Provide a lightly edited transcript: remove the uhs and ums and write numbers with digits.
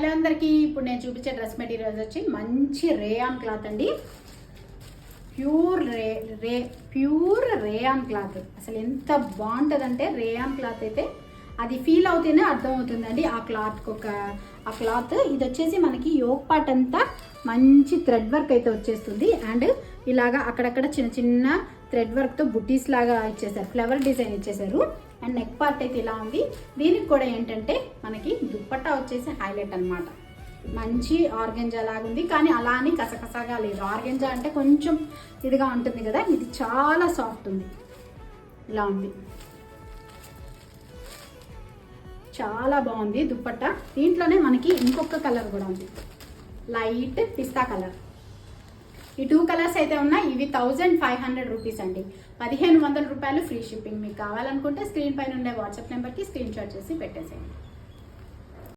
Hello అందరికీ, ఇప్పుడు నేను చూపించే డ్రెస్ మెటీరియల్స్ వచ్చి మంచి రేయాన్ క్లాత్ అండి. Pure rayon cloth. అసలు ఎంత బాగుంటుందంటే రేయాన్ క్లాత్ అయితే అది ఫీల్ అవుతేనే అర్థమవుతుందండి. ఆ క్లాత్ ఇది వచ్చేసి మనకి యోక్ పార్ట్ అంతా మంచి థ్రెడ్ వర్క్ అయితే వచ్చేస్తుంది. అండ్ ఇలాగా అక్కడక్కడ చిన్న చిన్న థ్రెడ్ వర్క్తో బుటీస్ లాగా ఇచ్చేసారు, ఫ్లవర్ డిజైన్ ఇచ్చేసారు. అండ్ నెక్ పార్ట్ అయితే ఇలా ఉంది. దీనికి కూడా ఏంటంటే మనకి దుప్పట్టా వచ్చేసి హైలైట్ అనమాట. మంచి ఆర్గెంజా లాగా ఉంది, కానీ అలా అని కసకసగా లేదు. ఆర్గెంజా అంటే కొంచెం ఇదిగా ఉంటుంది కదా, ఇది చాలా సాఫ్ట్ ఉంది. ఇలా ఉంది, చాలా బాగుంది దుప్పట్టా. దీంట్లోనే మనకి ఇంకొక కలర్ కూడా ఉంది, లైట్ పిస్తా కలర్. ఈ 2 కలర్స్ అయితే ఉన్నాయి. ఇవి 1500 రూపీస్ అండి, 1500 రూపాయలు ఫ్రీ షిప్పింగ్. మీకు కావాలనుకుంటే స్క్రీన్ పైన ఉండే వాట్సాప్ నెంబర్కి స్క్రీన్ షాట్ చేసి పెట్టేసేయండి.